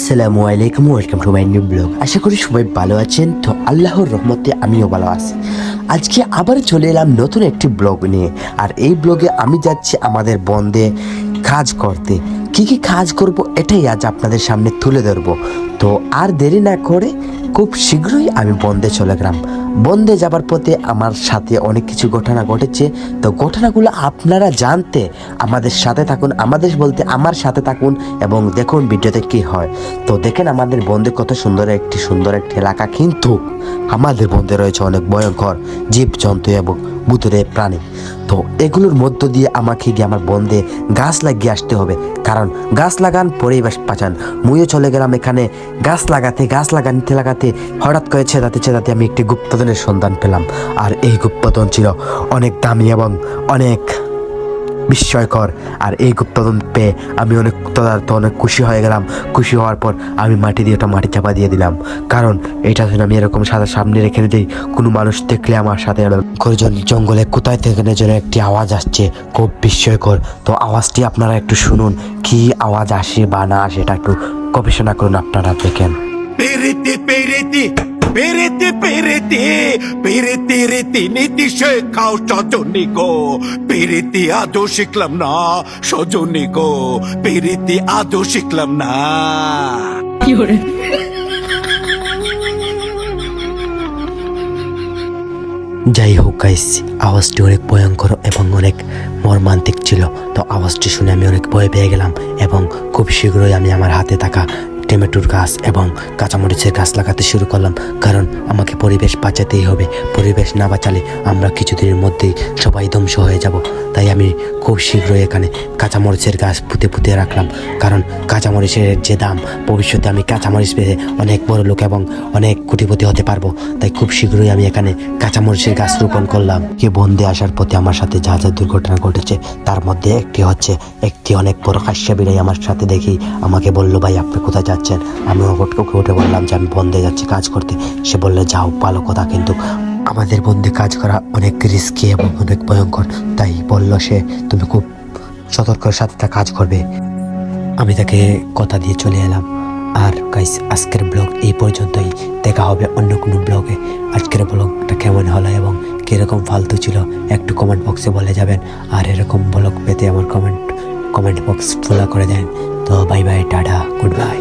আসসালামু আলাইকুম, welcome to my new blog. আশা করি সবাই ভালো আছেন। তো আল্লাহর রহমতে আমিও ভালো আছি। আজকে আবার চলে এলাম নতুন একটি ব্লগ নিয়ে। আর এই ব্লগে আমি যাচ্ছি আমাদের বন্দে কাজ করতে। কি কি কাজ করব এটাই আজ আপনাদের সামনে তুলে ধরবো। তো আর দেরি না করে খুব শীঘ্রই আমি বন্দে চলে গেলাম। বন্দে যাবার পথে আমার সাথে অনেক কিছু ঘটনা ঘটেছে। তো ঘটনাগুলো আপনারা জানতে আমাদের সাথে থাকুন, আমাদের বলতে আমার সাথে থাকুন এবং দেখুন ভিডিওতে কি হয়। তো দেখেন আমাদের বন্দে কত সুন্দর একটি এলাকা, কিন্তু আমাদের বন্দে রয়েছে অনেক ভয়ঙ্কর জীবজন্তু এবং ভূতুরে প্রাণী। তো এগুলোর মধ্য দিয়ে আমাকে গিয়ে আমার বন্দে গাছ লাগিয়ে আসতে হবে, কারণ গাছ লাগান পরিবেশ বাঁচান। মুইও চলে গেলাম এখানে গাছ লাগাতে হঠাৎ করে ছেদাতে আমি একটি গুপ্তধনের সন্ধান পেলাম। আর এই গুপ্তধন ছিল অনেক দামি এবং অনেক বিস্ময়কর। আর এই গুপ্তধন পেয়ে আমি অনেক খুশি হয়ে গেলাম। খুশি হওয়ার পর আমি মাটি চাপা দিয়ে দিলাম, কারণ এটা যেন আমি এরকম সামনে রেখে দিই, কোনো মানুষ দেখলে আমার সাথে জঙ্গলে কোথায় থেকে যেন একটি আওয়াজ আসছে, খুব বিস্ময়কর। তো আওয়াজটি আপনারা একটু শুনুন, কি আওয়াজ আসে বা না আসে এটা একটু গবেষণা করুন, আপনারা দেখেন। পেরেতে নীতি শেখাও সজনী গো, পেরেতে আজও শিখলাম না সজনী গো, পেরেতে আজও শিখলাম না। যাই হোক গাইস, আওয়াজটি অনেক ভয়ঙ্কর এবং অনেক মর্মান্তিক ছিল। তো আওয়াজটি শুনে আমি অনেক ভয় পেয়ে গেলাম এবং খুব শীঘ্রই আমি আমার হাতে থাকা টমেটোর গাছ এবং কাঁচামরিচের গাছ লাগাতে শুরু করলাম, কারণ আমাকে পরিবেশ বাঁচাতেই হবে। পরিবেশ না বাঁচালে আমরা কিছুদিনের মধ্যেই সবাই ধ্বংস হয়ে যাব। তাই আমি খুব শীঘ্রই এখানে কাঁচামরিচের গাছ পুঁতে রাখলাম, কারণ কাঁচামরিচের যে দাম, ভবিষ্যতে আমি কাঁচামরিচ পেয়ে অনেক বড় লোক এবং অনেক কোটিপতি হতে পারবো। তাই খুব শীঘ্রই আমি এখানে কাঁচামরিচের গাছ রোপণ করলাম। কে বন্দে আসার পথে আমার সাথে যা যা দুর্ঘটনা ঘটেছে তার মধ্যে একটি হচ্ছে, একটি অনেক বড় খাসিয়া বিড়াই আমার সাথে দেখি আমাকে বলল, ভাই আপনি কোথায় যাচ্ছেন? আমি উঠে বললাম যে আমি বন্দে যাচ্ছি কাজ করতে। সে বললে, যাও, ভালো কথা, কিন্তু আমাদের বন্দে কাজ করা অনেক রিস্কি এবং অনেক ভয়ঙ্কর। তাই বলল সে, তুমি খুব সতর্কের সাথে কাজ করবে। আমি তাকে কথা দিয়ে চলে এলাম। আর গাইস, আজকের ব্লগ এই পর্যন্তই। দেখা হবে অন্য কোনো ব্লগে। আজকের ব্লগটা কেমন হলো এবং কীরকম ফালতু ছিল একটু কমেন্ট বক্সে বলে যাবেন। আর এরকম ব্লগ পেতে আমার কমেন্ট বক্স খোলা করে দেন। তো bye bye, tata, good bye.